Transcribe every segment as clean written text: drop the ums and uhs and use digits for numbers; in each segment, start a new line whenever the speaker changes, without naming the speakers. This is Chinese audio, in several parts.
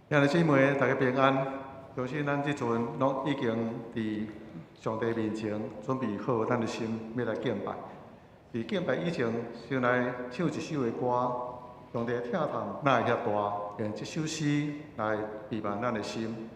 兄弟姊妹，大家平安。相信咱即阵拢已经伫上帝面前准备好咱的心，要来敬拜。伫敬拜以前，先来唱一首的歌，上帝疼痛哪会遐大？用这首诗来陪伴咱的心。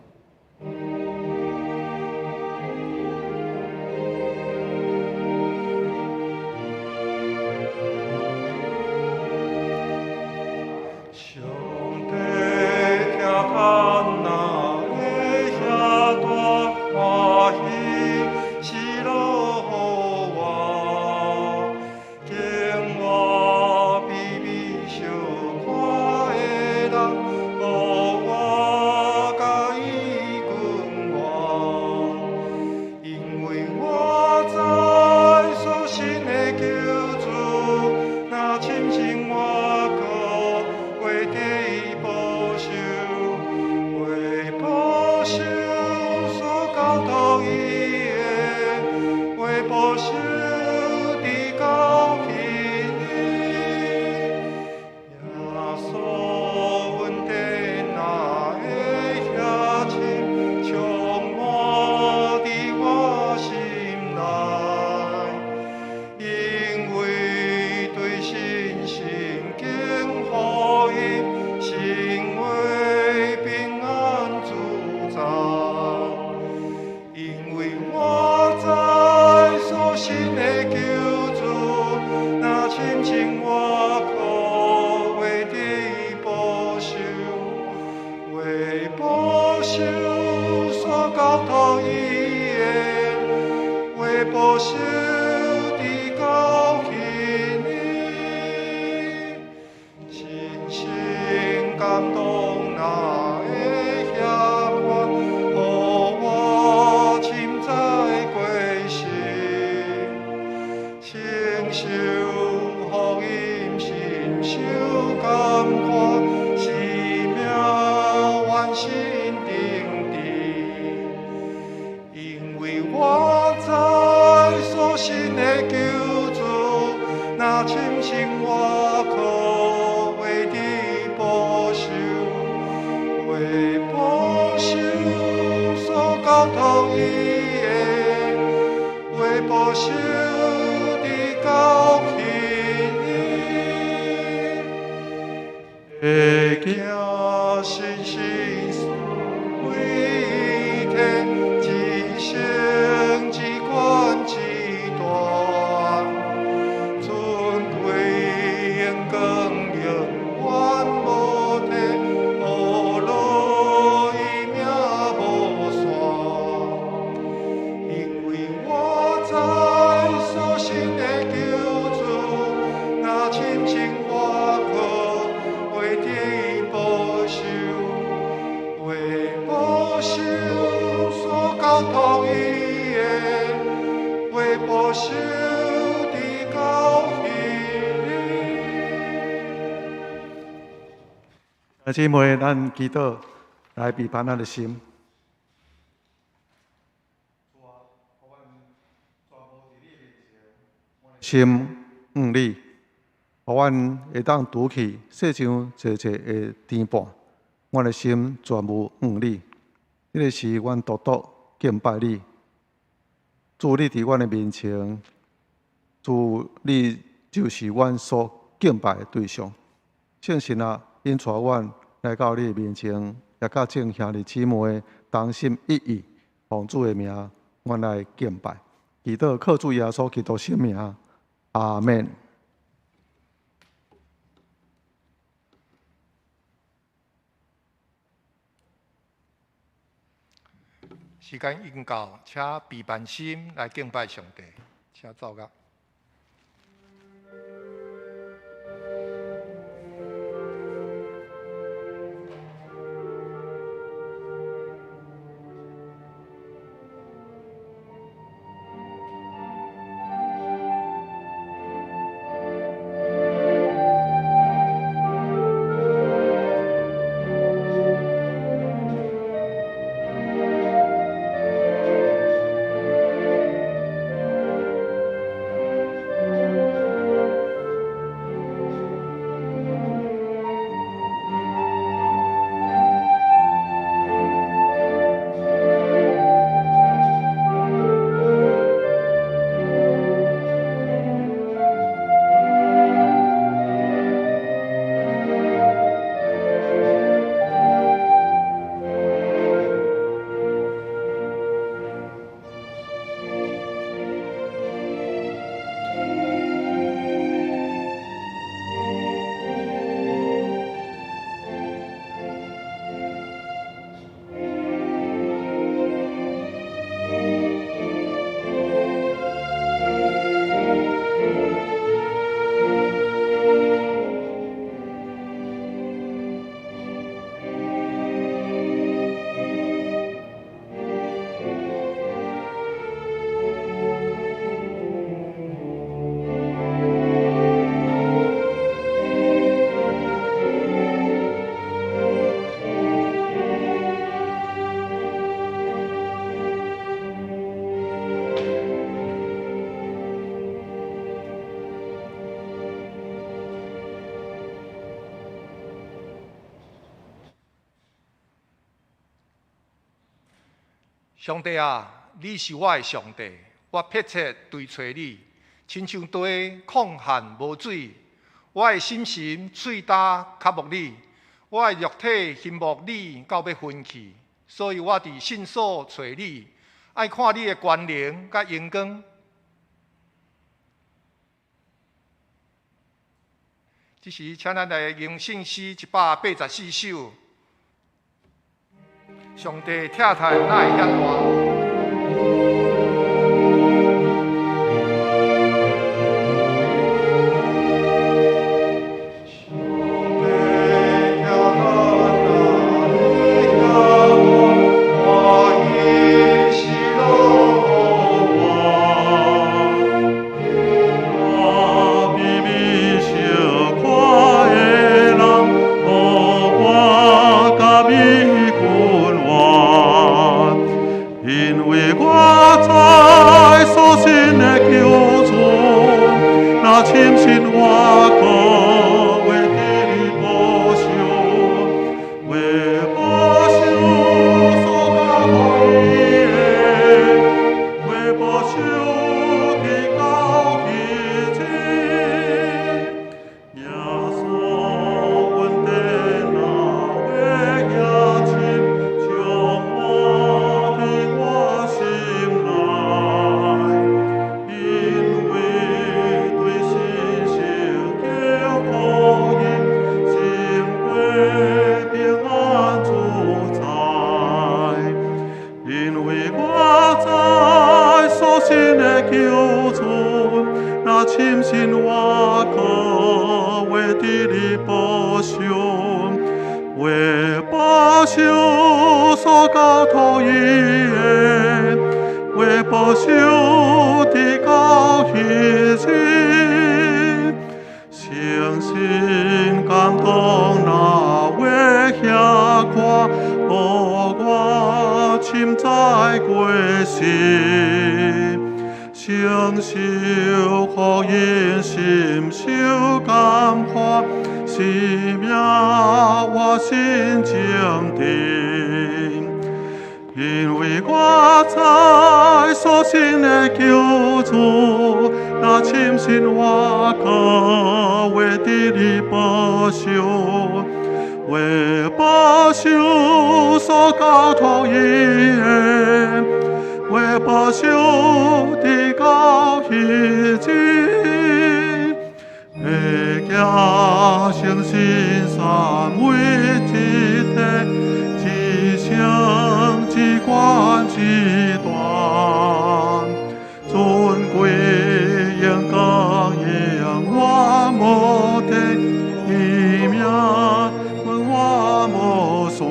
姊妹，咱祈祷来陪伴咱的心。心你，互阮会当拄起世上济济的甜伴，阮的心全无你。这个是阮独独敬拜你，主你伫阮的面前，主你就是阮所敬拜的对象。圣神啊，因带阮来到你的面前，也甲众兄弟姊妹同心一意，奉主的名，阮来敬拜。祈祷靠主耶稣基督圣名，阿门。
时间已经到，请陪伴心来敬拜上帝，请走吧。上帝啊，你是我的上帝，我迫切追找你，亲像地抗旱无水。我的心神喙焦较无你，我的肉体心目你到要分去，所以我伫信所找你，爱看你的关联甲阳光。这时，请咱来用圣诗184首。上帝疼叹哪会遐大？承受福音，心受感化，是命我心坚定。因为我知所信的救主，那深信我可为伫你保守，为保守所交托伊的，为保守的到迄日，会行诚信三位一体，一声一冠一段，尊贵永光永我无敌，伊名我无算。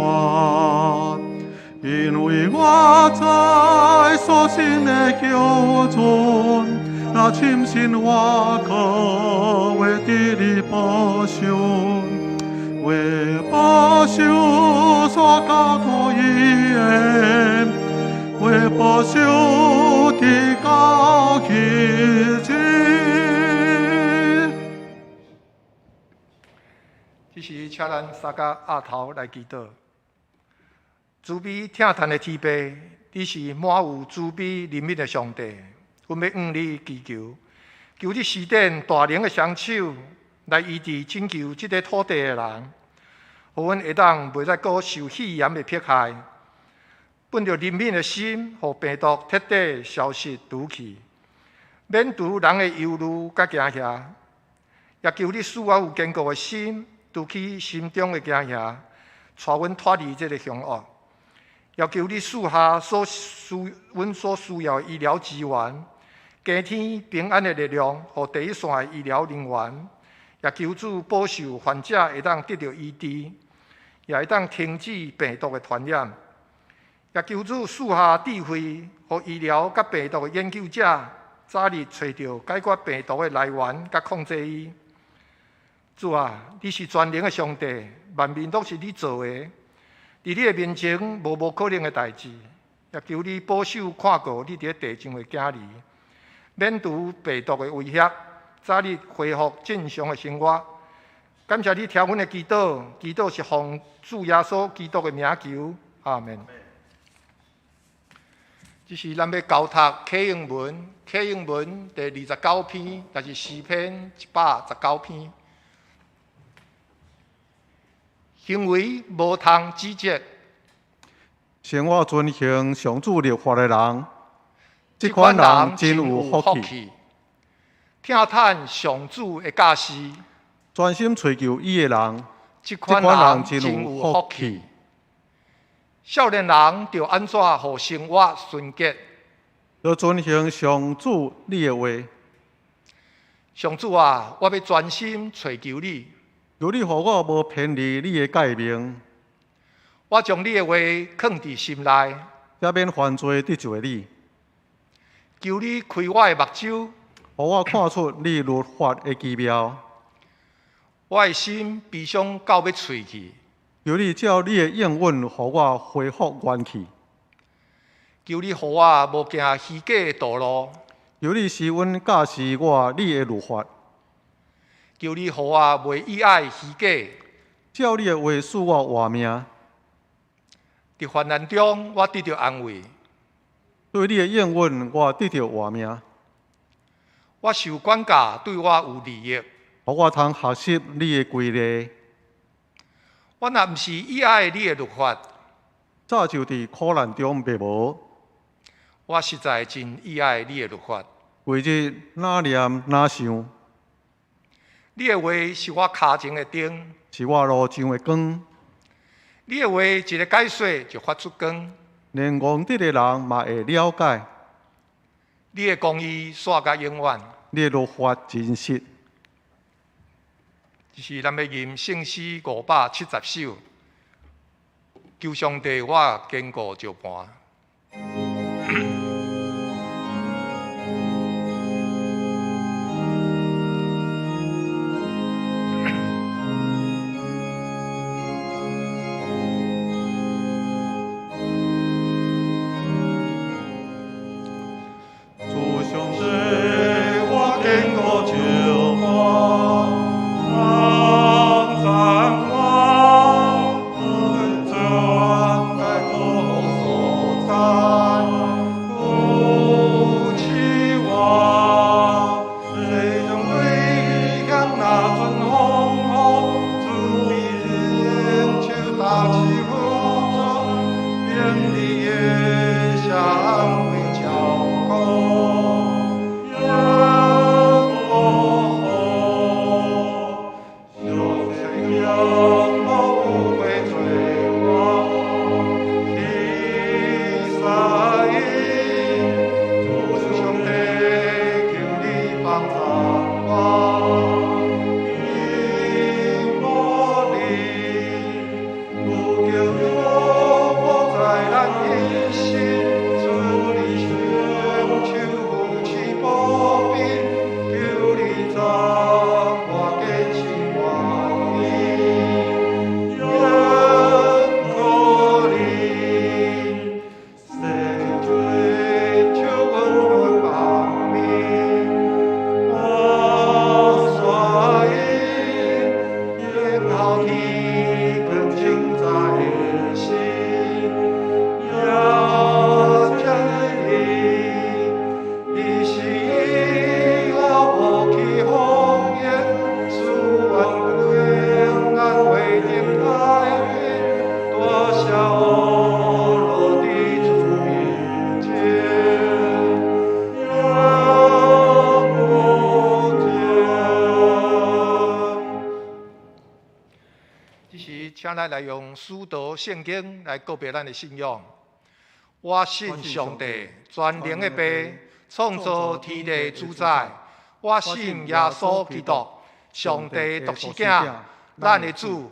因为我知所信的救主，那深信我可为伫你保守，为保守所交托伊的，为保守的到迄日。这时，请咱三甲额头来祈祷。慈悲疼叹的天父，你是满有慈悲怜悯的上帝，阮要向你祈求，求你施展大能的双手来医治拯救这个土地的人，互阮会当袂再搁受肺炎的迫害，本着怜悯的心，互病毒彻底消失除去，免除人的忧虑甲惊吓，也求你使我有坚固的心，除去心中的惊吓，带阮脱离这个凶恶。也求你赐下阮所需要的医疗资源，加添平安的力量，予第一线的医疗人员。也求主保守患者会当得到医治，也会当停止病毒的传染。也求主赐下智慧，予医疗甲病毒的研究者早日找到解决病毒的来源，甲控制伊。主啊，你是全能的上帝，万民都是你做的。伫你的面前，无可能的代志，也求你保守看顾你伫地上的囝儿，免除病毒的威胁，早日恢复正常的生活。感谢你听阮的祈祷，祈祷是奉主耶稣基督的名求，阿门。这是咱要交读启应文，启应文第29篇，就是诗篇119篇。行为无通指责，
生活遵行上主律法的人，这款人真有福气。
听叹上主的教示，
专心追求伊的人，
这款人真有福气。少年人着安怎互生活纯洁？
要遵行上主你的话。
上主啊，我要专心追求你。
求你，互我无偏离你的诫命。
我将你的话藏伫心内，
也免犯罪得罪你。
求你开我的目睭，
互我看出你律法的奇妙。
我的心悲伤到要碎去。
求你照你的应允，互我恢复元气。
求你，互我无行虚假的道路。
求你施恩教示我你的律法。
求你，互我袂意爱虚假。
照你的话使我活命。
伫患难中，我得到安慰。
对你的应允，我得到活命。
我受管教，对我有利益。
互我通学习你的规例。
我若毋是意爱你的律法，
早就伫苦难中灭无。
我实在真意爱你的律法。
每日哪念哪想，
你的话是我脚前的灯，
是我路上的光。
你的话一个解说就发出光，
连憨直的人嘛会了解。
你的公义线甲永远。
你的律法真实。
这是咱要吟圣诗570首，求上帝我坚固石盘。请咱来用使徒圣经来告别咱的信仰。我信上帝，全能的爸，创造天地主宰。我信耶稣基督，上帝独生子，咱的主。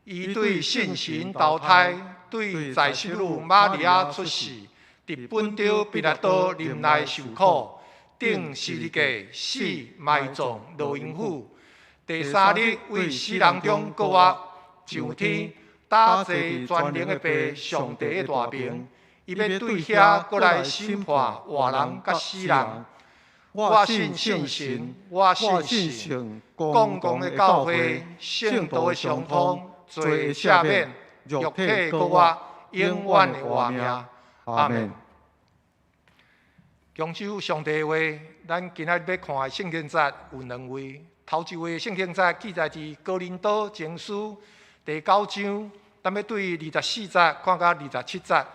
伊对圣神投胎，对在世女玛利亚出世，伫本着彼拉多任内受苦，顶十字架死埋葬落阴府，第三日为死人中搁活上天，打坐全能的爸上帝的大名，伊要对遐搁来审判活人甲死人。我信圣神，我信神，公共的教会，圣道的相通。罪赦免，肉体搁活，永远的活命。阿门。强守上帝的话，咱今仔日要看的圣经节有2位。头一位圣经节记载伫哥林多前书第9章，咱要对24节看到27节。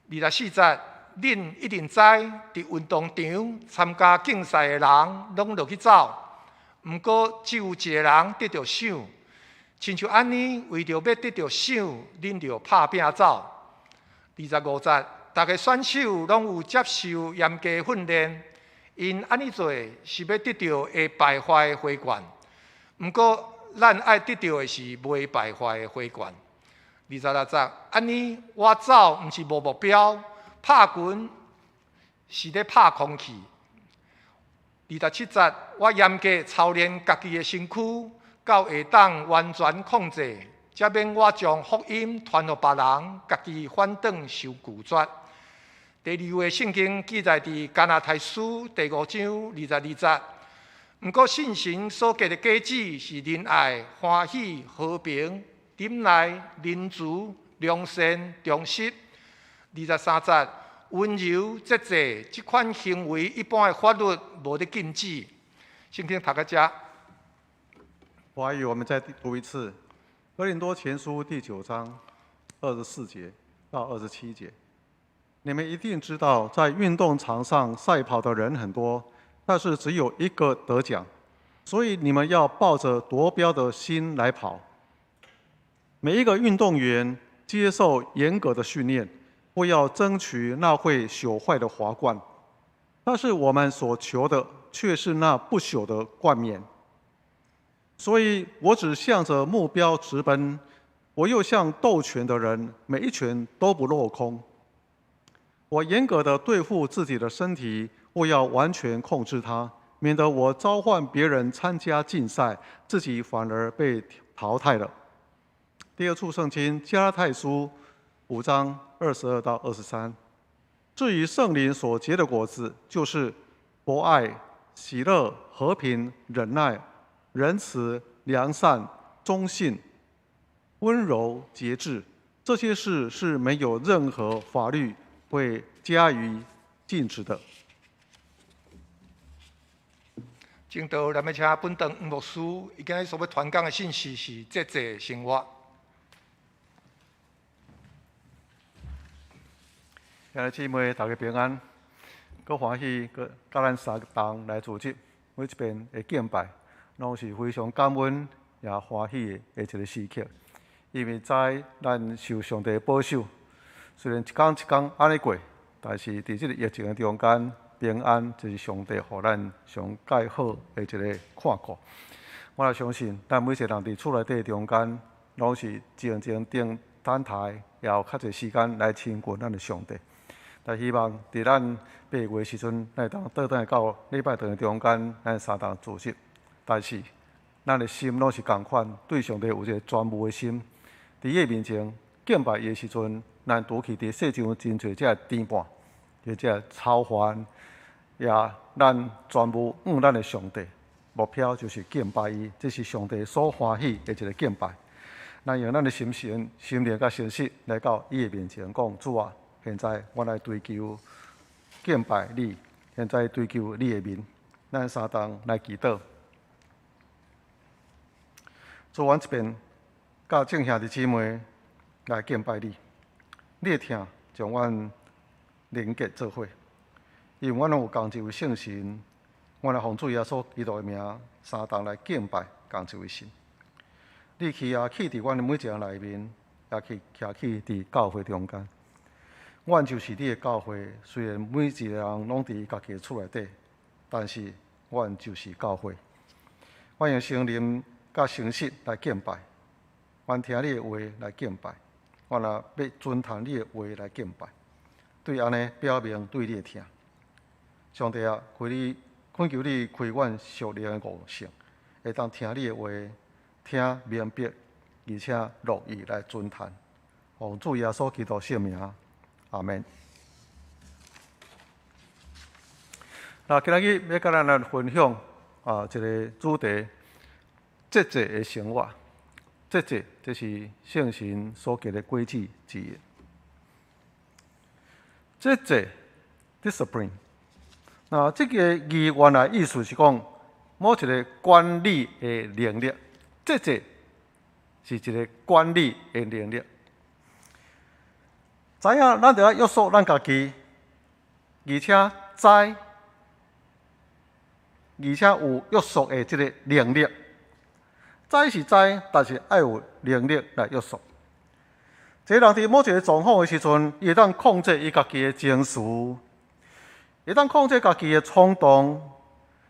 24节，恁一定知，伫运动场参加竞赛的人，拢落去走。毋过只有一个人得到赏，亲像安尼，为着要得到赏，恁着拍拼走。25节，逐个选手拢有接受严格训练，因安尼做是要得到会败坏的花冠。毋过，咱爱得到的是袂败坏的花冠。26节，安尼我走毋是无目标，拍拳是咧拍空气。27节，我严格操练家己的身躯，到会当完全控制，才免我将福音传予别人，家己反倒受拒绝。第2位圣经记载伫加拉太书第5章22节。毋过信神所结的果子是仁爱、欢喜、和平、忍耐、仁慈、良善、忠实。23节。温柔、节制，这款行为一般的法律无得禁止。圣经读到这。
华语我们再读一次，《哥林多前书》第9章24节到27节。你们一定知道，在运动场上赛跑的人很多，但是只有一个得奖，所以你们要抱着夺标的心来跑。每一个运动员接受严格的训练，为要争取那会朽坏的华冠，但是我们所求的却是那不朽的冠冕。所以我只向着目标直奔，我又像斗拳的人，每一拳都不落空。我严格的对付自己的身体，我要完全控制它，免得我召唤别人参加竞赛，自己反而被淘汰了。第2处圣经，加拉太书5章22到23。至于圣灵所结的果子，就是博爱、喜乐、和平、忍耐、仁慈、良善、忠信、温柔、节制。这些事是没有任何法律会加以禁止的。
正道，咱要请本堂牧师，伊今日所要传讲的信息是节制生活。
兄弟姊妹，大家平安，佮欢喜，佮甲咱三堂来组织每一遍的敬拜，拢是非常感恩也欢喜的一个时刻。因为知咱受上帝保守，虽然一天一天安尼过，但是伫这个疫情的中间，平安就是上帝互咱上介好的一个看顾。我也相信，咱每一个人伫厝内底中间，拢是静静等待，也有较侪时间来亲近咱的上帝。但希望伫咱8月时阵，咱会当倒转到礼拜堂的中间，咱三堂组织。但是，咱的心拢是共款，对上帝有一个专务的心。伫伊面前敬拜伊的时阵，咱拄去伫世上真侪只颠簸，或者超凡，也咱全部咱的上帝。目标就是敬拜伊，这是上帝所欢喜的一个敬拜。咱用咱的心灵甲心识来到伊的面前讲：主啊！现在我来追求敬拜你，现在追求你的面。咱三堂来祈祷，做完一遍，甲正兄弟姊妹来敬拜你。你的听将阮连结做伙，因为阮拢有共一位圣神，阮来奉主耶稣基督的名，三堂来敬拜共一位神。你去也去伫阮的每一个人内面，也去徛去伫教会中间。阮就是你的教会，虽然每一个人拢伫家己的厝内底，但是阮就是教会。阮用圣灵甲诚实来敬拜，阮听你的话来敬拜，阮也要遵从你的话来敬拜。对安尼表明对你的听。上帝啊，恳求你开阮属灵的悟性，会当听你的话，听明白，而且乐意来遵从。奉主耶稣基督圣名。阿门。那今日要甲咱来分享一个主题：节制的生活。节制，这是圣神所给的规矩之一。节制 discipline。那这个字原来意思是讲某一个管理的能力，节制是一个管理的能力。知影咱就要约束咱家己，而且知，而且有约束的这个能力。知是知，但是要有能力来约束。一个人伫某一个状况的时阵，伊会当控制伊家己的情绪，会当控制家己的冲动，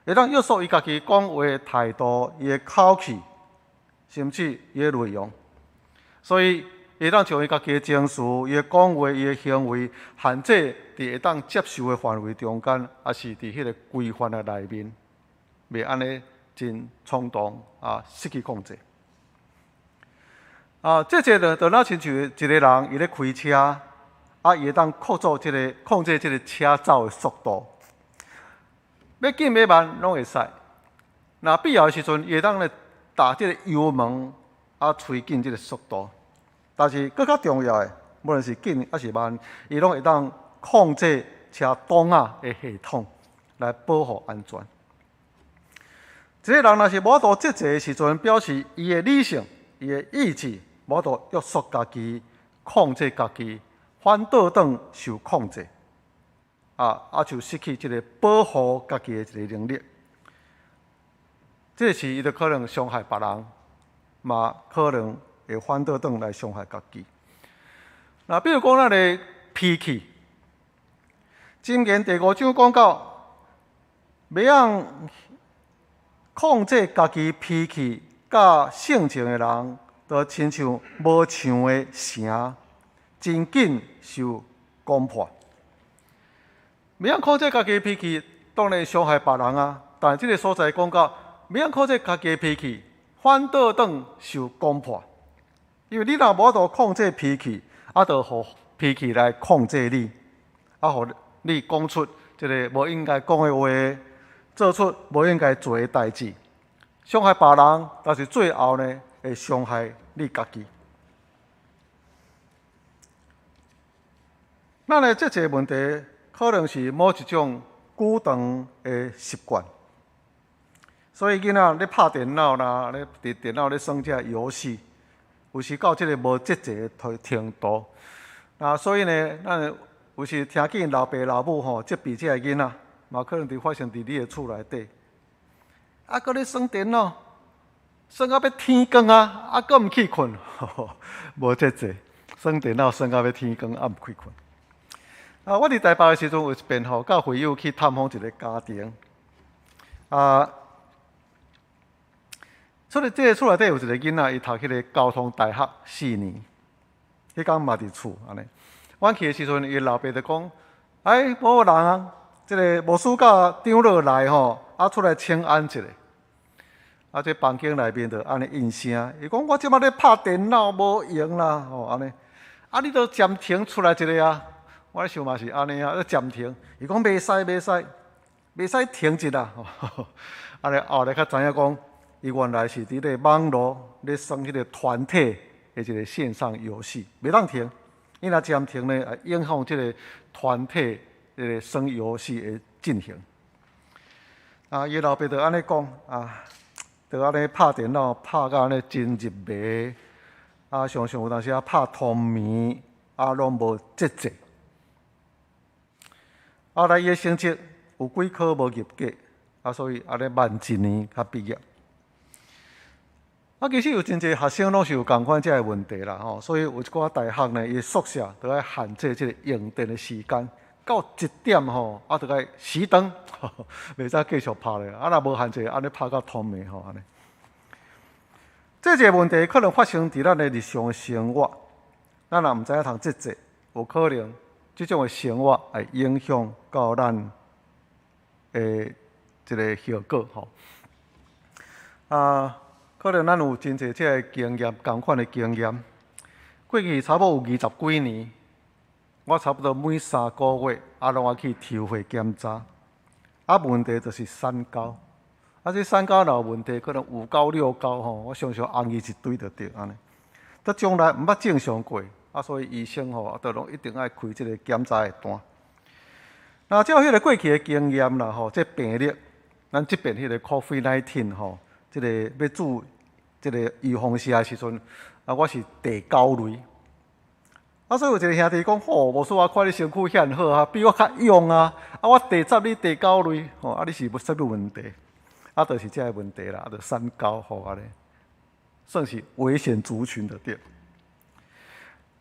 会当约束伊家己讲话的态度、伊的口气，甚至伊的内容。所以，会当将伊家己的情绪、伊的讲话、伊的行为限制伫会当接受的范围中间，也是伫迄个规范的内面，袂安尼真冲动失去控制。这就若亲像一个人，伊咧开车，伊会当控制这个车走的速度，要紧要慢拢会使。若必要的时阵，伊会当咧打这个油门，推紧这个速度。但是更较重要的，无论是紧还是慢，伊拢会当控制车挡的系统来保护安全。一个人若是无法度节制的时阵，表示伊的理性、伊的意志无法度约束家己、控制家己，反倒转受控制，就失去这个保护家己的一个能力。这是伊就可能伤害别人，嘛可能会反倒转来伤害家己。那比如讲，咱的脾气，箴言第5章讲到，袂用控制家己脾气甲性情的人，就亲像无墙的城，真紧受攻破。袂用控制家己的脾气，当然伤害别人但这个所在讲到，袂用控制家己的脾气，反倒转受攻破。因为你若无法度控制脾气，就互脾气来控制你，互你讲出这个无应该讲的话，做出无应该做的代志，伤害别人，但是最后呢，会伤害你家己。咱的这个问题，可能是某一种久长的习惯。所以囡仔咧拍电脑啦，咧伫电脑咧耍这游戏。有时到即个无节制的程度，所以呢，咱有时听见老爸老母责备即个囡仔，嘛可能伫发生伫你的厝内底。搁咧耍电脑，耍到要天光搁毋去困，无节制，耍电脑耍到要天光毋去困。我伫台北的时阵，有一遍甲会友去探访一个家庭，所以这个厝内底有一个囡仔，伊读迄个交通大学4年，迄工嘛伫厝安尼。阮去的时阵，伊老爸就讲：“无人即个牧师甲长老来出来请安一下。”这房间内面就安尼应声。伊讲：“我即摆咧拍电脑，无用啦，安尼。你都暂停出来一下我咧想嘛是安尼咧暂停。伊讲：“袂使停一下。”安尼后来才知影讲。伊原来是伫咧网络咧耍迄个团体的一个线上游戏，袂当停。伊若暂停呢，会影响即个团体个耍游戏的进行。伊老爸就安尼讲就安尼拍电脑拍到安尼真入迷，常常有当时拍通眠，拢无节制。后来伊的成绩有几科无入格，所以安尼慢1年才毕业。其实有真侪学生拢是有共款这个问题啦，所以有一寡大学呢，伊宿舍都要限制这个用电的时间，到1点就要熄灯，袂使继续拍咧。若无限制，安尼拍到通暝安尼。这个问题可能发生伫咱的日常的生活，咱若毋知影通节制，有可能这种的生活会影响到咱的这个效果可能咱有真侪这个经验，同款的经验。过去差不多有20几年，我差不多每3个月拢要去抽血检查。问题就是三高。这三高若有问题，可能5高6高我常常红伊一堆就对安尼。到将来毋捌正常过，所以医生就拢一定爱开这个检查的单。那照迄个过去的经验啦，吼，这病例，咱即边迄个 COVID-19 吼，即个要注即个预防针的时阵，我是第9类。所以有一个兄弟讲，无错，我看你身躯遐好啊，比我较勇啊。我第10，你第9类，你是什么问题？就是这个问题啦，就3高吼安尼，算是危险族群的对。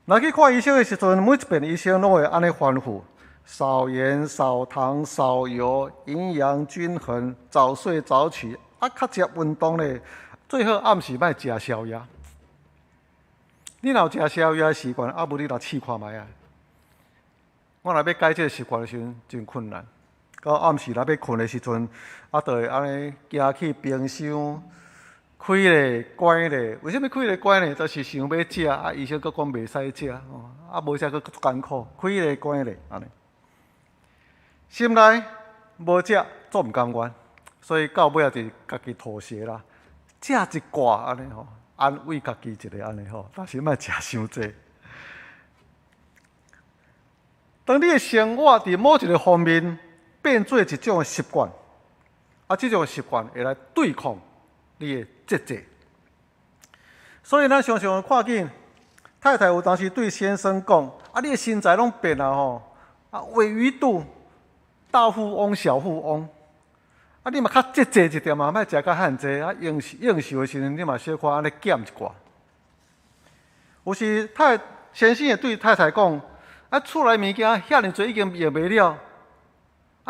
若去看医生的时阵，每一遍医生拢会安尼吩咐：少盐、少糖、少油，营养均衡，早睡早起。较食运动咧，最好暗时莫食宵夜。你若有食宵夜的习惯，无你来试看觅啊。我若要改这个习惯的时阵，真困难。到暗时若要困的时阵，就会安尼行去冰箱开咧关咧。为什么开咧关咧？就是想要食，医生佫讲袂使食，无食佫艰苦，开咧关咧安尼。心内无食，做毋甘愿，所以到尾也是家己妥协啦，食一寡安尼吼。安慰家己一个安尼吼，但是莫食伤济。当你的生活伫某一个方面变做一种习惯，这种习惯会来对抗你的节制。所以咱常常看见太太有当时对先生讲：你的身材拢变啊吼，尾鱼肚，大富翁、小富翁。你嘛较节制一点嘛，莫食较罕济。应酬的时阵，你嘛小可安尼减一寡。有时先生会对太太讲：厝内物件遐尼多已经用袂了，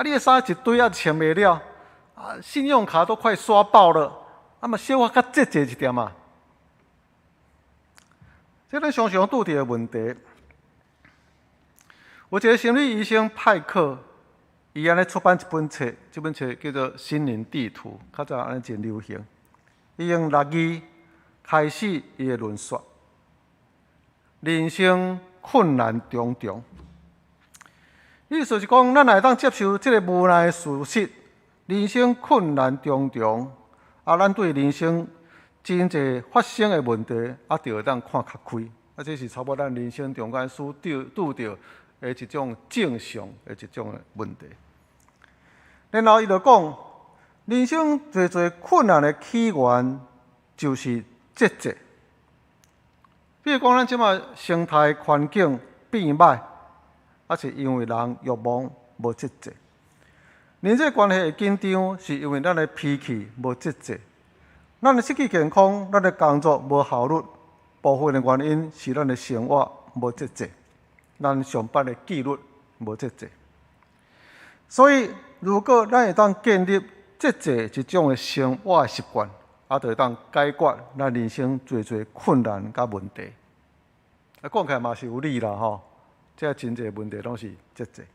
你的衫一堆穿袂了，信用卡都快刷爆了，嘛小可较节制一点嘛。这咱常常拄着的问题。有一个心理医生派克。伊安尼出版一本册，这本册叫做《心灵地图》，较早安尼真流行。伊用6字开始伊的论述：人生困难重重。意思是讲，咱会当接受这个无奈的事实，人生困难重重。咱对人生真侪发生的问题，就会当看较开。这是差不多咱人生中间所拄着的一种正常的一种问题。然后伊就讲，人生侪困难的起源就是节制。比如讲，咱即马生态环境变歹，是因为人欲望无节制；人际关系会紧张，是因为咱的脾气无节制；咱的失去健康，咱的工作无效率，部分的原因是咱的生活无节制，咱上班的纪律无节制。所以，如果咱会当建立节制一种的生活习惯，就会当解决咱人生侪困难甲问题。讲起来嘛是有理啦吼，这真侪问题拢是节制。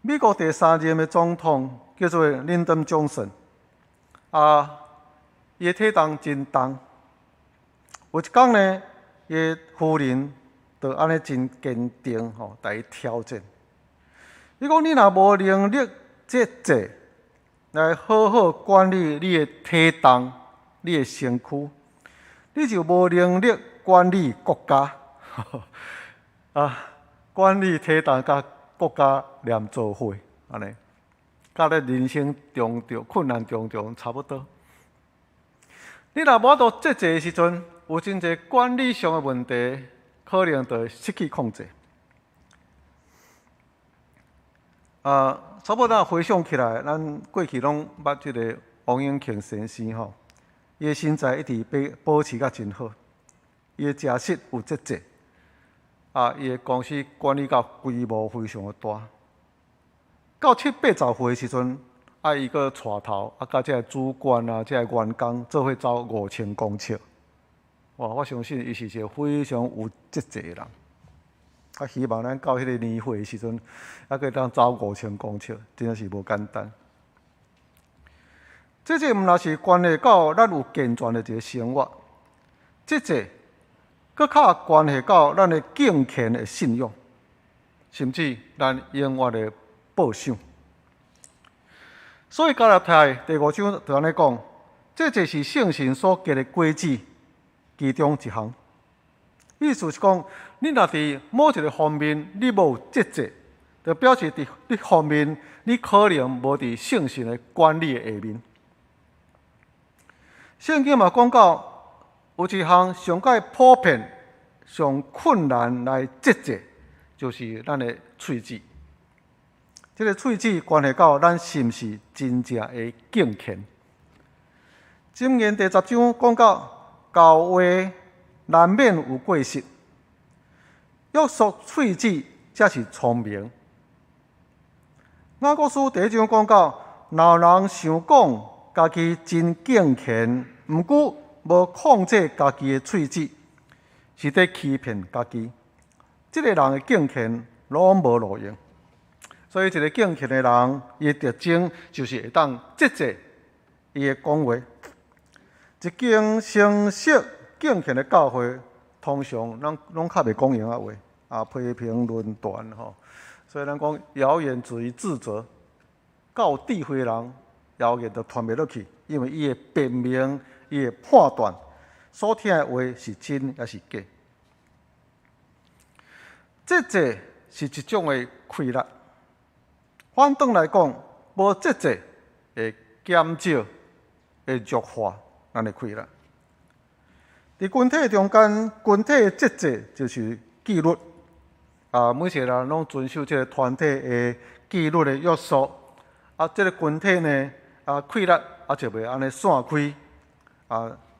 美国第3任的总统叫做林登·强森，伊的体重真重。有一天呢，伊的夫人就安尼真坚定吼，来挑战。伊讲：你若无能力节制，来好好管理你的体重、你的身躯，你就无能力管理国家。管理体重甲国家连做伙，安尼，甲咱人生重重困难重重差不多。你若无法度节制的时阵，有真侪管理上的问题，可能就会失去控制。差不多咱回想起来，咱过去拢捌即个王永庆先生吼，伊的身材一直保持甲真好，伊的食食有节制，伊的公司管理到规模非常的大。到70、80岁的时阵，伊个带头，甲这主管这员工做伙走5000公尺。哇！我相信伊是一个非常有节制的人。希望咱到迄个年岁的时阵，可以当走5000公尺，真正是无简单。这毋若是关系到咱有健全的一个生活，节制，搁较关系到咱的敬虔的信仰，甚至咱永远的报赏。所以加拉太第5章就安尼讲，这就是圣神所结的果子其中一项。意思是讲，你若伫某一个方面你无节制，就表示伫你方面，你可能无伫圣神的管理的下面。圣经嘛讲到，有一项上界普遍、上困难来节制，就是咱的喙齿。这个喙齿关系到咱是毋是真正的敬虔。箴言第10章讲到，教话难免有过失，约束喙齿才是聪明。雅各书第1章讲到，老人想讲家己真敬虔，毋过无控制家己的喙齿，是在欺骗家己。这个人的敬虔拢无路用。所以，一个敬虔的人，伊的特征就是会当节制伊的讲话。一间诚实敬虔的教会，通常咱拢较袂讲闲话，批评论断吼。所以咱讲谣言止于自责，够智慧的人，谣言就传袂落去，因为伊会辨明，伊会判断所听的话是真还是假。节制是一种的规律，反倒来讲，无节制会减少，会弱化咱的规律。伫群体中间，群体的节制就是纪律。每一个人拢遵守这个团体的纪律的约束。这个群体呢，规律就袂安尼散开，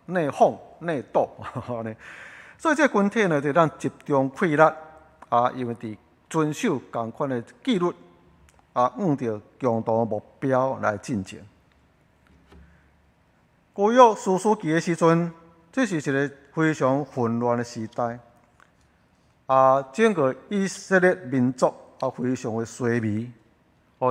内放内倒安尼。所以这个群体呢，就咱集中规律，因为伫遵守同款的纪律，向着共同目标来进行。古约士师记的时阵，这是一个非常混乱的时代。整个以色列民族非常的衰微。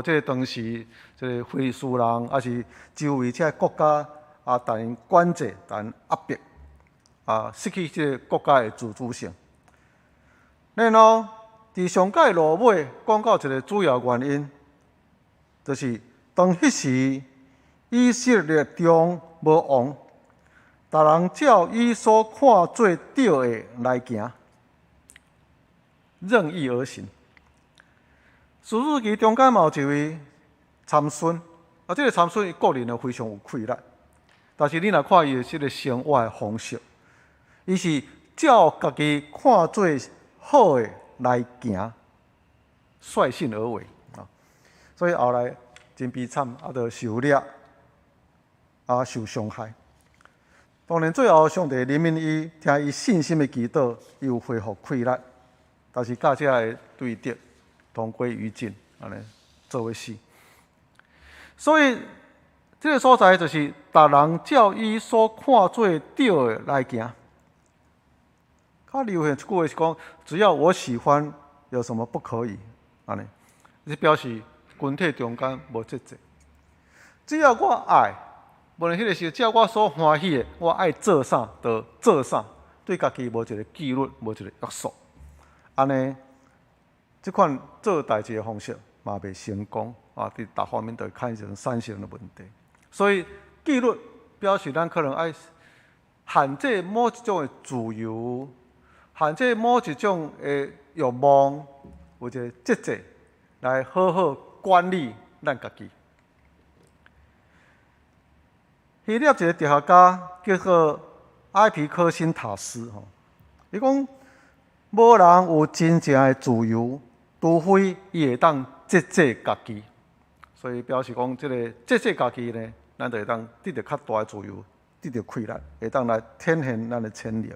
这个当时，这个非士人也是周围这国家但因管制、但压迫，失去这个国家的自主性。然后，伫上界落尾讲到一个主要原因，就是当迄时以色列中无王，逐人照伊所看做对的来行。任意而行。士师记中间嘛有一位参孙，这个参孙伊个人非常有气力，但是你若看伊的这个生活的方式，伊是照家己看做好的来行，率性而为所以后来真悲惨，就受掠，受伤害。当然最后上帝怜悯伊，听伊信心的祈祷，伊有恢复气力。但是甲这的对敌同归于尽，安尼做伙死。所以这个所在就是逐人照伊所看做对的来行。较流行一句话是讲，只要我喜欢，有什么不可以？安尼，是表示群体中间无节制。只要我爱，无论迄个时，只要我所欢喜的，我爱做啥就做啥，对家己无一个纪律，无一个约束。安尼，这款做代志的方式嘛袂成功伫各方面都产生的问题。所以纪律表示咱可能爱限制某一种的自由，限制某一种的欲望，有一个节制来好好管理咱家己。希腊一个哲学家叫做埃皮科辛塔斯伊讲。无人有真正的自由，除非伊会当节制家己。所以表示讲，这个节制家己呢，咱就会当得到较大的自由，得到气力，会当来展现咱的潜力。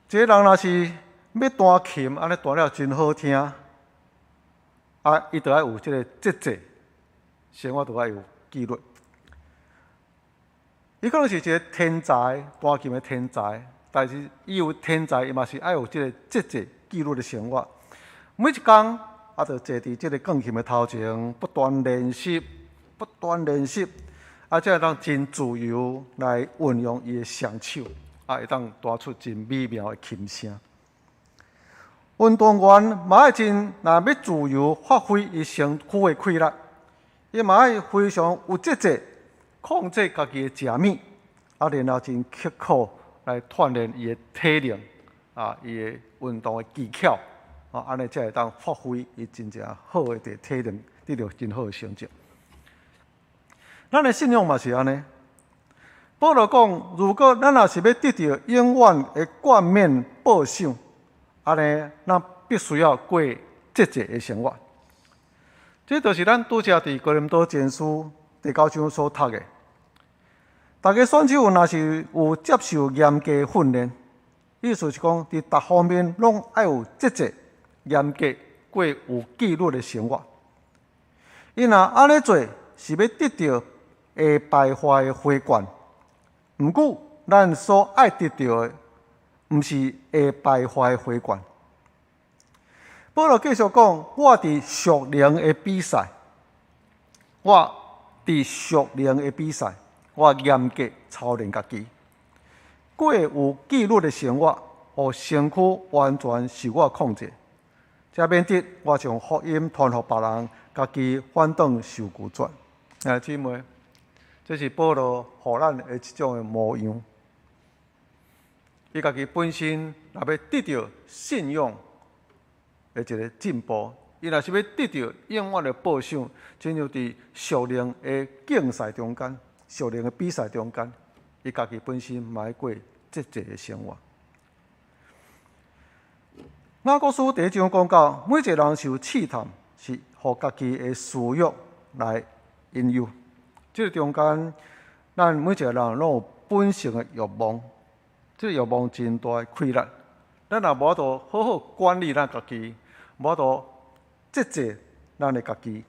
一个人若是要弹琴，安尼弹了真好听，伊就要有这个节制，生活就要有纪律。伊可能是一个天才，弹琴的天才。但是，伊有天才，伊嘛是爱有这个节制、纪律的生活。每一天，就坐伫这个钢琴的头前，不断练习，才会当真自由来运用伊的双手，会当弹出真美妙的琴声。运动员嘛爱真，若要自由发挥伊身躯的气力，伊嘛爱非常有节制，控制家己的食物，然后真刻苦。来锻炼伊的体能，伊的运动的技巧，安尼才会当发挥伊真正好诶伫体能得到真好诶成绩。咱诶信仰嘛是安尼。保罗讲，如果咱若是要得到永远诶冠冕报赏，安尼咱必须要过节制诶生活。这就是咱拄则伫哥林多前书第9章所读诶。大家选手若是有接受严格训练，意思是讲伫各方面拢爱有节制、严格、过有纪律诶生活。伊若安尼做，是要得到会败坏诶花冠。毋过，咱所爱得到诶，毋是会败坏诶花冠。保罗继续讲，我伫属灵诶比赛，我严格操练家己，过有纪律诶生活，互身躯完全受我控制，才免得我将福音传互别人，家己反倒受拒绝。姊妹，这是保罗互咱的一种的模样。伊家己本身若要得到信仰的一个进步，伊若是要得到永远的报赏，亲像伫属灵的竞赛中间、属灵的比赛中间，伊家己本身嘛要过节制的生活。雅各书第1章讲到，每一个人受试探，是互家己的私欲来引诱。这个中间，咱每一个人拢有本性的欲望，这个欲望真大的困难。咱若无法好好管理咱家己，无法节制咱的家己，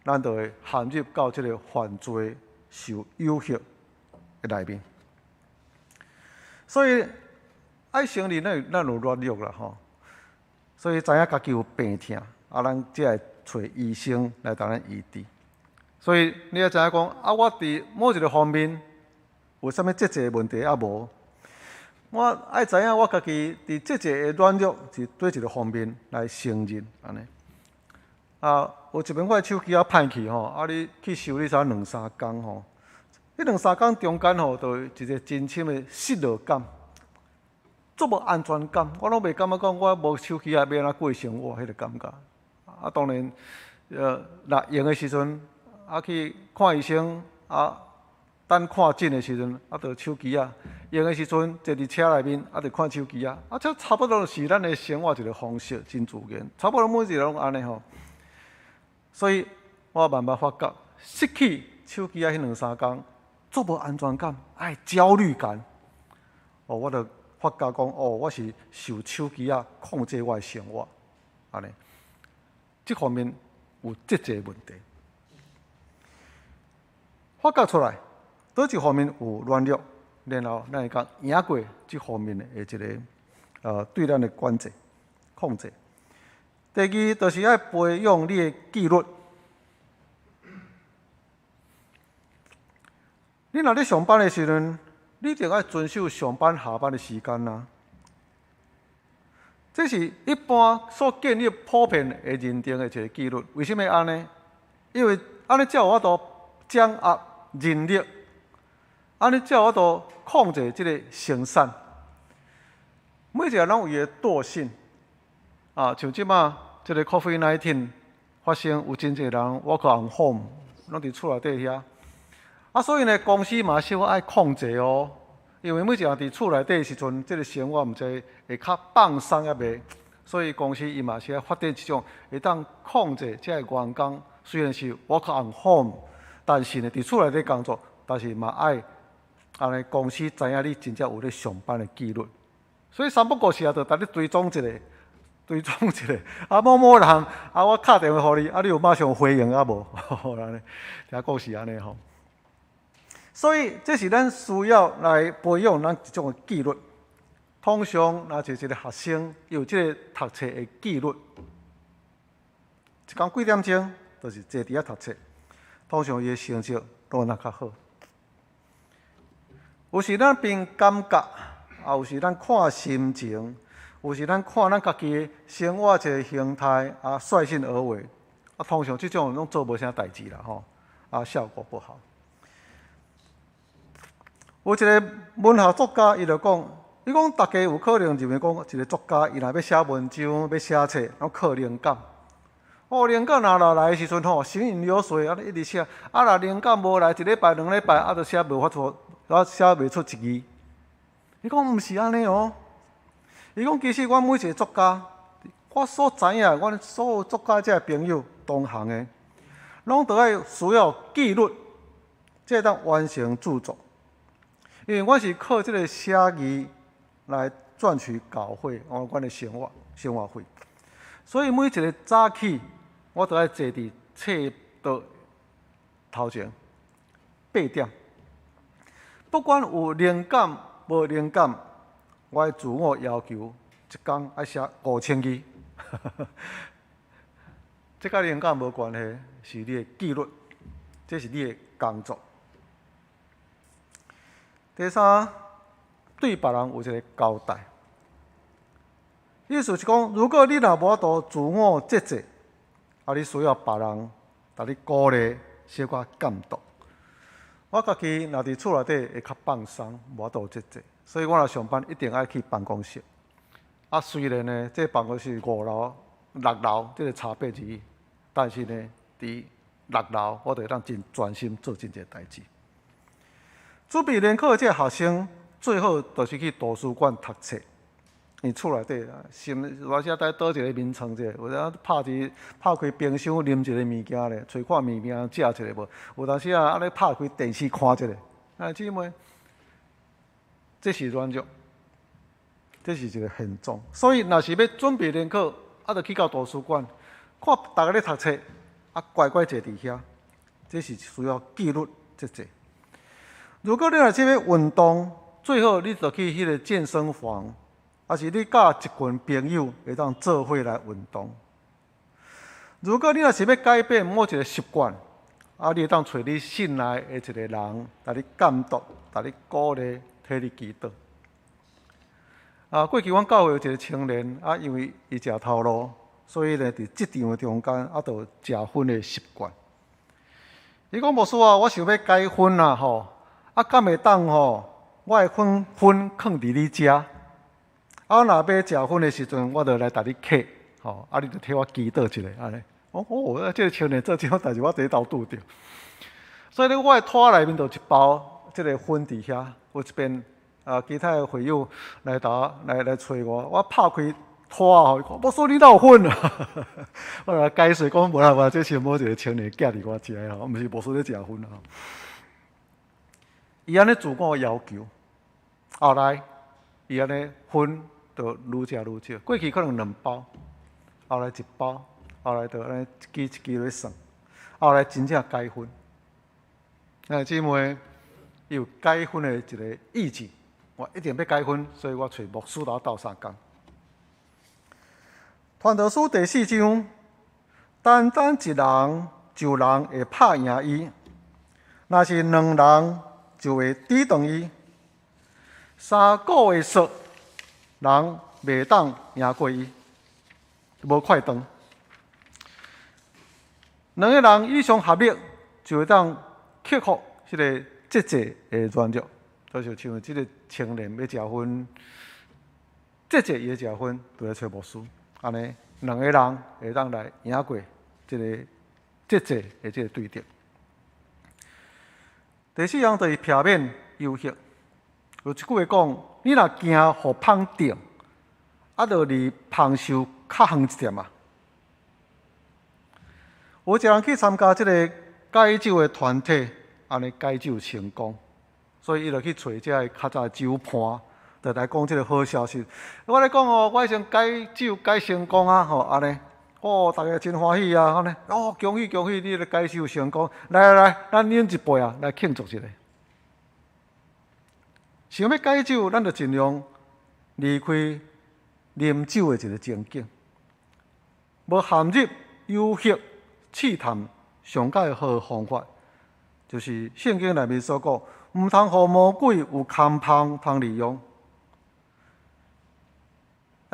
咱就会陷入到这个犯罪受诱惑的内面。所以爱承认咱有软弱啦吼，所以知影家己有病痛，咱才会找医生来当咱医治。所以你要知影讲，我伫某一个方面有啥物节制的问题无？我爱知影我家己伫节制的软弱是对一个方面来承认安尼。有一边我的手机歹去吼，你去修理才2-3工吼，迄2-3工中间吼，就有一个真深的失落感，足无安全感。我拢袂感觉讲我无手机要安怎过生活，迄个感觉。当然，若用的时阵。去看医生等看诊的时阵，就手机用的时阵坐伫车内面，就看手机这差不多是咱的生活一个方式，真自然。差不多每一个人拢安尼吼。所以我慢慢发觉，失去手机迄2-3工，足无安全感，焦虑感。我就发觉讲，我是受手机控制我的生活，安尼。这方面有节制问题。发觉出来，倒一方面有软弱，然后咱会讲赢过这方面的一个对咱的管制、控制。第二，就是要培养你的纪律。你若咧上班的时阵，你就要遵守上班下班的时间啦。这是一般所建立普遍会认定的一个纪律。为什么安尼？因为安尼才有法度掌握人力，安尼才有法度控制这个生产。每一个人拢有伊的惰性像即马这个 COVID-19 发生，有真侪人 work on home， 拢伫厝内底遐。所以呢，公司嘛小可爱控制哦，因为每一个人伫厝内底的时阵，这个生活毋知会较放松也袂，所以公司伊嘛是要发展一种会当控制这个员工，虽然是 work on home， 但是呢伫厝内底工作，但是嘛爱安尼公司知影你真正有咧上班的纪律，所以三不五时就逐日追踪一个。某某人我敲电话互你，你有马上回应无？安尼，听故事安尼吼。所以这是咱需要来培养咱一种纪律。通常，若是一个学生有这个读册的纪律，一天几点钟，就是坐伫遐读册。通常伊的成绩都会较好。有时咱凭感觉，有时咱看心情。有时咱看咱家己的生活一个形态率性而为通常这种拢做无啥代志啦吼效果不好。有一个文学作家伊就讲，伊讲大家有可能认为讲一个作家，伊若要写文章、要写册，然后靠灵感。灵感若来的时阵吼，行云流水，一直写。若灵感无来，一礼拜、2礼拜，就写无法出，写袂出一字。伊讲毋是安尼哦。伊讲其实阮每一个作家，我所知影，阮所有作家这朋友同行的，拢都爱需要纪律，才当完成著作。因为阮是靠这个写字来赚取稿费，阮的生活费。所以每一个早起，我都爱坐伫册桌头前8点。不管有灵感无灵感，我自我要求一天爱写5000字。这甲灵感无关系，是你的纪律，这是你的工作。第三，对别人有一个交代。意思是讲，如果你若无法度自我节制，你需要别人甲你鼓励、小可监督。我家己若伫厝内底会较放松，无法度节制，所以我若上班一定爱去办公室。虽然呢，这办公室5楼、6楼，这个差别而已，但是呢，伫6楼我就会当真专心做真侪代志。准备联考的这个学生，最好就是去图书馆读册。因厝内底心我写在倒一个眠床者，有当拍开冰箱啉一个物件咧，找看物件食一个无？有当时咧拍开电视看一个。姊妹，这是软弱，这是一个现状。所以若是要准备联考，就去到图书馆，看大家咧读册，乖乖坐伫遐，这是需要纪律节制。如果你若是要运动，最好你就去迄个健身房。是你甲一群朋友会当做伙来运动。如果你若是要改变某一个习惯，你会当找你信赖的一个人，来你监督，来你鼓励，替你祈祷。过去阮教会有一个青年，因为伊食头路，所以呢，伫职场的中间，就有食薰的习惯。伊讲牧师我想要改薰啦吼，敢会当吼，我的薰放伫你遮。若要食薰的时阵，我就来甲你客，你就替我祈祷一下，安尼。这个青年做这种代志，我第一头拄着。所以咧，我的拖内面就一包这个薰伫遐，有一边其他的会友来找我，我拍开拖吼，伊讲牧师你哪有薰啊？我来解释讲，无啦，这是某一个青年寄伫我遮的，毋是牧师咧食薰啊。伊安尼自我要求，后来伊安尼薰。就愈食愈少，过去可能2包，后来1包，后来就安尼一支咧算，后来真正改薰。姊妹有改薰的一个意志，我一定要改薰，所以我找牧师来斗3工。传道书第4章，单一人就人会拍赢伊，若是2人就会抵挡伊，3个月说。人袂当赢过伊，无快当。2个人以上合力，就会当克服这个节制的软弱。就像这个青年要食薰，节制伊的食薰，就来找牧师。安尼2个人会当来赢过这个节制的这个对敌。第4样就是片面优越。有一句话讲。你若惊互芳中，就离芳寿较远一点啊。有一个人去参加这个解酒的团体，安尼解酒成功，所以伊就去找这个较早的酒盘，就来讲这个好消息。我来讲我先解酒解成功啊，安尼，大家真欢喜啊，安尼，恭喜恭喜，你咧解酒成功，来，咱饮一杯啊，来庆祝一下。想要解酒，咱就尽量离开啉酒的一个情景，无陷入有血试探上佳好方法，就是圣经内面所讲，毋通互魔鬼有空芳通利用，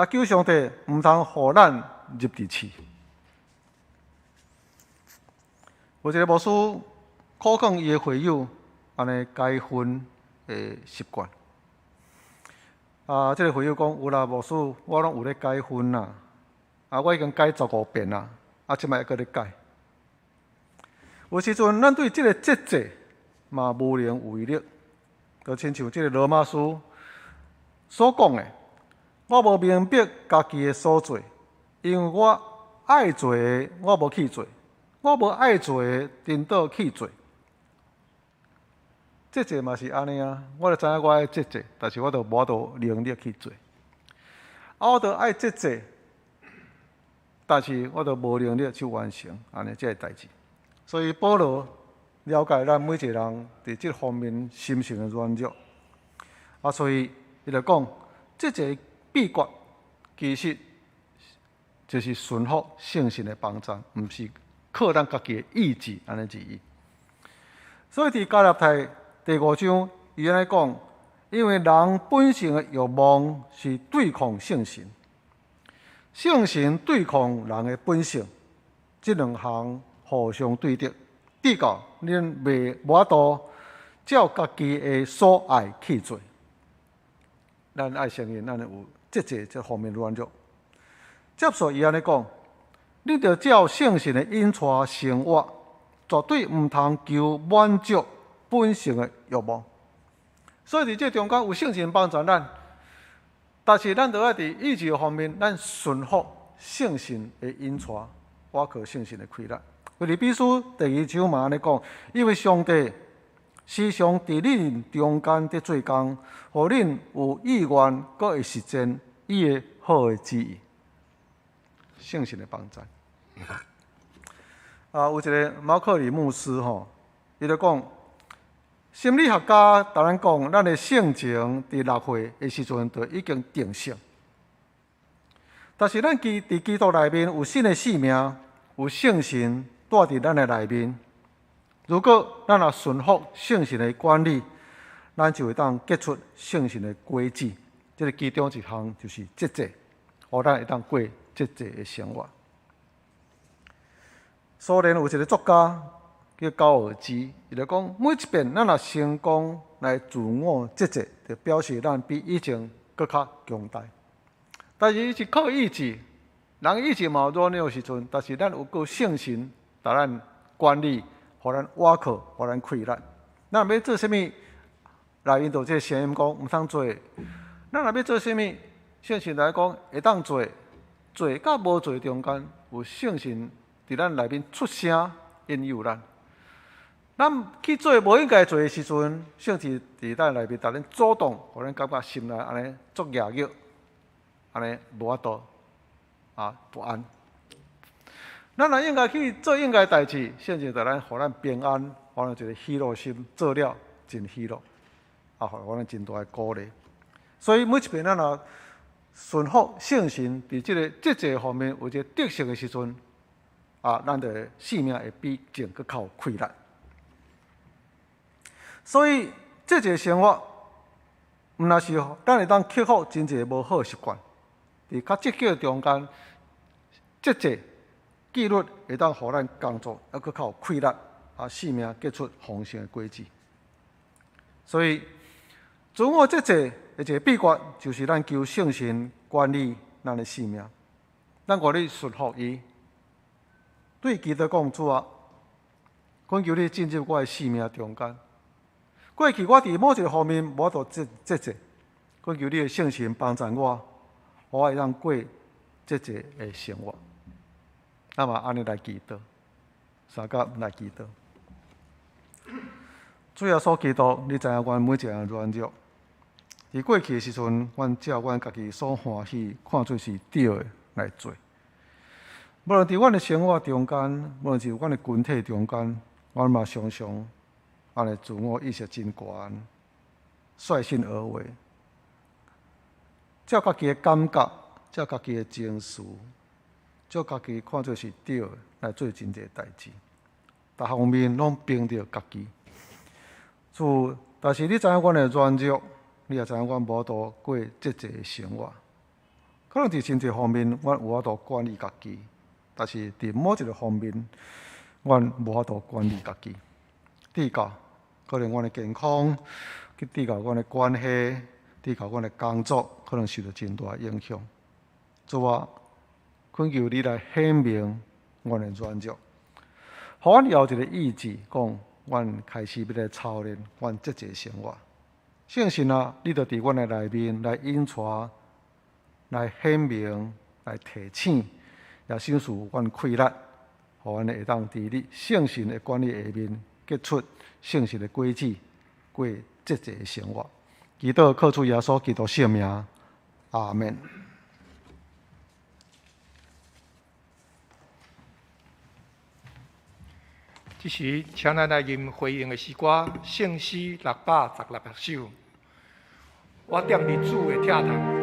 求上帝毋通互咱入地去。有一个牧师苦劝伊的会友安尼解薰的习惯。这个会友讲有啦，牧师，我拢有咧改分啦，我已经改15遍啦，即摆还搁咧改。有时阵，咱对即个节制嘛无能为力，就亲像即个罗马书所讲的，我无明白家己的所做，因为我爱做的我无去做，我无爱做的颠倒去做。节制嘛是安尼啊，我就知影我爱节制，但是我就无能力去做。我就爱节制，但是我就无能力去完成安尼这个代志。所以保罗了解咱每一个人伫这方面心性的软弱，所以伊就讲，这个秘诀其实就是顺服圣神的帮助，毋是靠咱家己的意志安尼之意。所以伫加拉太第5章，伊安尼讲，因为人本性的欲望是对抗圣神，圣神对抗人的本性，这两项互相对敌，直到恁无法度照家己的所爱去做。咱爱承认，咱有节制这方面软弱。接续伊安尼讲，你着照圣神的引带生活，绝对毋通求满足本性的欲望。所以伫这中间有圣神帮助咱，但是咱着爱伫意志方面，咱顺服圣神的引带，我靠圣神的开力。腓立比书第2章嘛安尼讲，因为上帝时常伫恁中间伫做工，互恁有意愿，阁会实践伊的好的旨意。圣神的帮助。有一个马克里牧师吼，伊就讲，心理学家当然讲，咱的性情伫6岁的时阵就已经定性，但是咱伫基督内面有新的生命，有圣神带伫咱的内面。如果咱也顺服圣神的管理，咱就会当结出圣神的果子。这个其中一项就是节制，互咱会当过节制的生活。苏联有一个作家叫高尔基，伊就讲，每一遍咱若成功来自我节制，就表示咱比以前更较强大。但是伊是靠意志，人意志嘛有软弱的时阵，但是咱有够圣神，甲咱管理，互咱倚靠，互咱开力。咱若要做啥物，内面就这声音讲毋通做。咱若要做啥物，圣神来讲会当做，做甲无做中间有圣神伫咱内面出声引诱咱。咱去做无应该做的时阵，圣神伫咱内面，甲咱主动，互咱感觉心内安尼足压抑，安尼无法度不安。咱若应该去做应该代志，圣神就咱互咱平安，互咱一个喜乐心，做了真喜乐，互咱真大的鼓励。所以每一遍咱若顺服圣神，伫即个节制方面有一个特色的时阵，咱的生命会比前更较有气力。所以节制生活，毋若是咱会当克服真侪无好习惯，伫较积极的中间，节制纪律会当互咱工作还更较有气力，生命结出丰盛的果子。所以自我节制的一个秘诀，就是咱求圣神管理咱的生命，咱愿意顺服伊。对基督讲，主啊，恳求你进入我的生命中间。过去我伫某一个方面无法度节制，恳求你的圣神帮助我，我会当过节制的生活。那么安尼来祈祷，三甲来祈祷。主耶稣基督，你知影阮每一个人软弱。伫过去的时阵，阮照阮家己所欢喜，看做是对的来做。无论伫阮的生活中间，无论是阮的群体中间，阮嘛常常安尼自我意识真悬，率性而为，照家己的感觉，照家己的情绪，照家己看做是对的来做真侪代志，逐方面拢凭着家己。主，但是你知影阮的软弱，你也知影阮无法度过节制的生活。可能伫真侪方面，阮有法度管理家己，但是伫某一个方面，阮无法度管理家己。抵到可能阮的健康，去抵到阮的关系，对到阮的工作可能受到真大影响。主啊，恳求你来显明阮的软弱，互阮有一个意志，讲阮开始要来操练阮节节生活。圣神啊，你着伫阮的内面来引带、来显明、来提醒，也显示阮溃力，互阮会当伫你圣神的管理下面结出圣神的轨迹，过节节的生活。祈祷靠主耶稣基督圣名，阿门。
这时，请咱来吟回应的诗歌《圣诗616首》，我踮伫主的疼痛。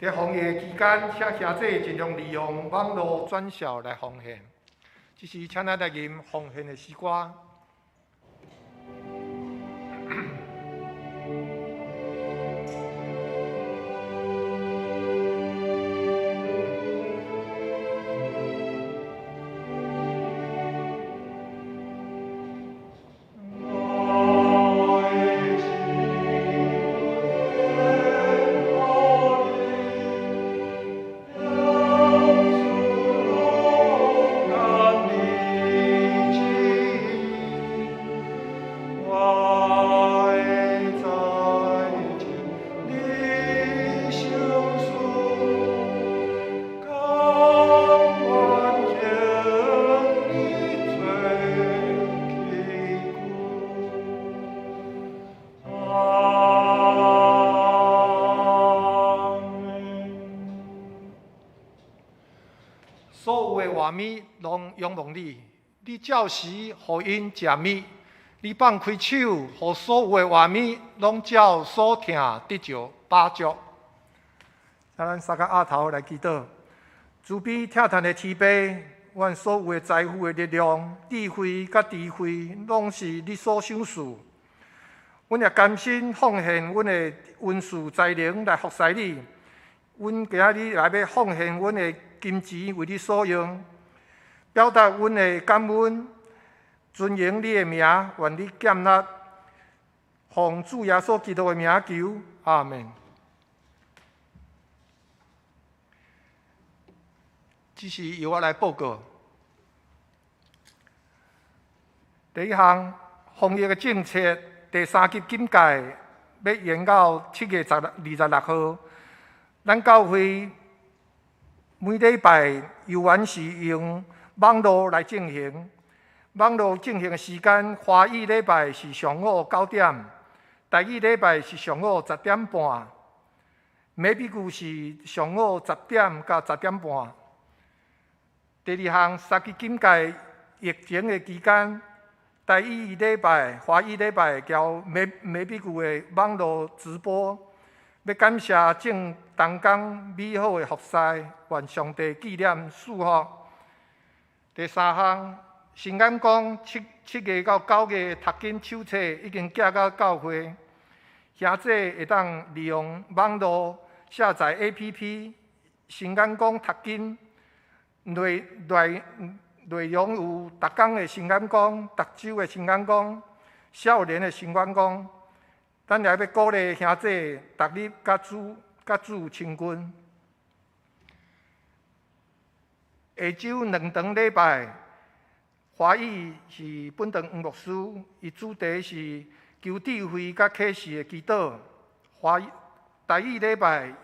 在防疫期间，请兄弟尽量利用网络转校来奉献。这是请咱来吟奉献的诗歌。所有的活物拢仰望你，你照时互因食米，你放开手，互所有的活物拢照所听得着饱足。咱三个额头来祈祷，慈悲疼痛的天父，阮所有的财富的力量、智慧甲智慧，拢是你所赏赐。阮也甘心奉献阮的温书才能来服侍你。阮今日来要奉献阮的金钱为你所用，表达阮的感恩，尊荣你的名，愿你减纳。奉主耶稣基督的名求，阿门。这是由我来报告。第一项，防疫的政策第3级警戒要延到7月26号。咱教会每礼拜游玩是用网络来进行，网络进行的时间，华语礼拜是上午9点，台语礼拜是上午10点半，美美句是上午10点到10点半。第二项，3级警戒疫情的期间，台语礼拜、华语礼拜交美美句的网络直播。要感谢正东港美好的服侍，愿上帝纪念祝福。第三项，新安宫7月到9月读经手册已经寄到教会，兄弟会当利用网络下载 APP 新安宫读经，内容有逐工的新安宫、逐周的新安宫、少年的新安宫。咱也要鼓励兄弟逐日甲主亲近。下周2堂礼拜，华语是本堂黄牧师，伊主题是求智慧甲启示的祈祷。台语礼拜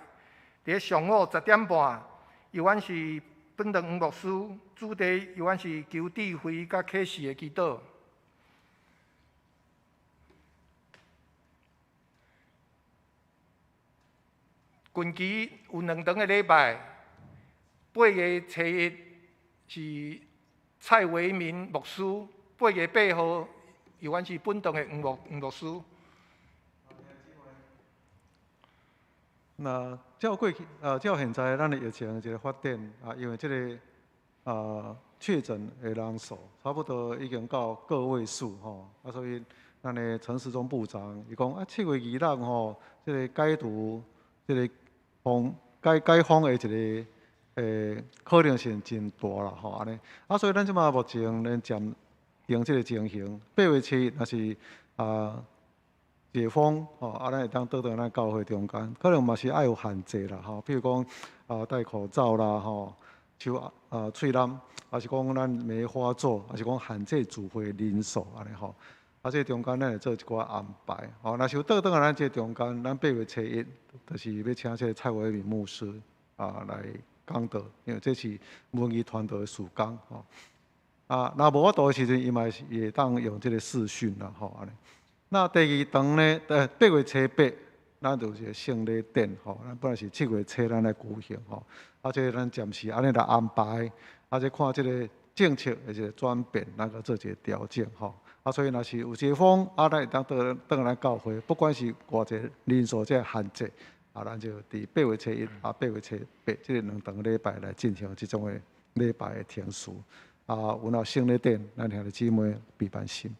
伫上午10点半，犹原是本堂黄牧师，主题犹原是求智慧甲启示的祈祷。近期有2堂的礼拜，8月初1是蔡维民牧师，8月8号犹原是本堂的黄牧师。
那照过去，照现在咱的疫情一个发展因为这个确诊的人数差不多已经到个位数所以咱的陈时中部长伊讲7月2日这个解除这个解封的一个可能性真大啦安尼所以咱即马目前咱暂停这个情形，8月初1若是解封咱会当倒转咱教会中间，可能嘛是爱有限制啦比如讲戴口罩啦手喙染，还是讲咱梅花座，还是讲限制聚会人数安尼这中间咱会做一寡安排若是有倒转咱这中间，咱8月初1就是要请这个蔡维民牧师来讲道，因为这是文艺团队的事工若无法度的时阵，伊嘛会当用这个视讯啦安尼。那第2堂呢？8月初8，咱就是一个圣礼典咱本来是7月初咱来举行这咱暂时安尼来安排，再看这个政策的一个转变，咱个做一个调整所以若是有解封咱会当倒来教会，不管是偌济人数这限制咱就伫8月初18月初8这个2堂礼拜来进行这种的礼拜的天数有若圣礼典，咱兄弟姊妹备办心。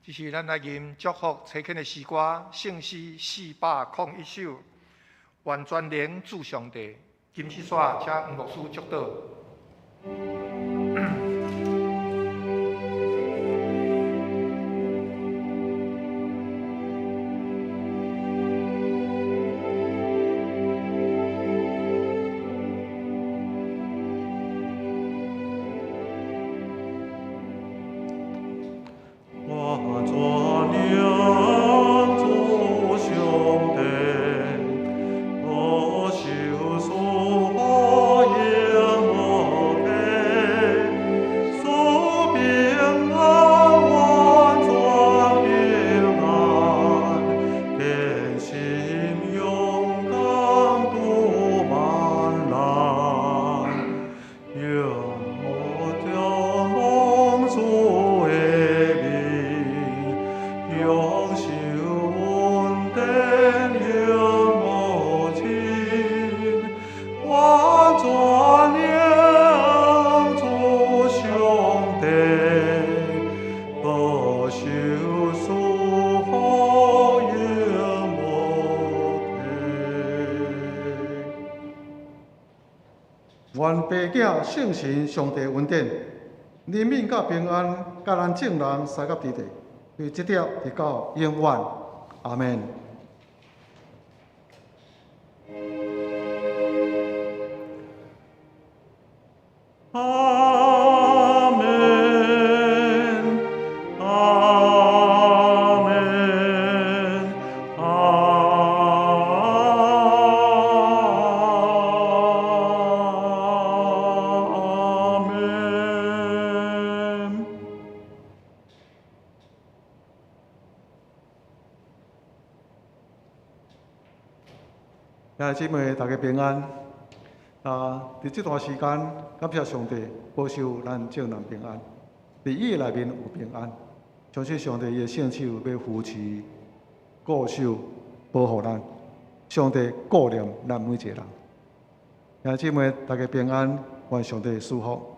这是咱来吟祝福齐恳的诗歌，圣诗401首，愿全能主上帝。金丝线，请黄牧师祝祷。
我修所言我
愿爸囝圣神上帝恩典、怜悯甲平安，甲咱众人三甲伫地，为这条直到永远。阿门。
阿门，阿门，阿门。
兄弟姊妹，大家平安。伫这段时间，感谢上帝保守咱众人平安，伫伊内面有平安。相信上帝伊的圣手要扶持、固守、保护咱。上帝顾念咱每一个人。兄弟姊妹，大家平安，愿上帝祝福。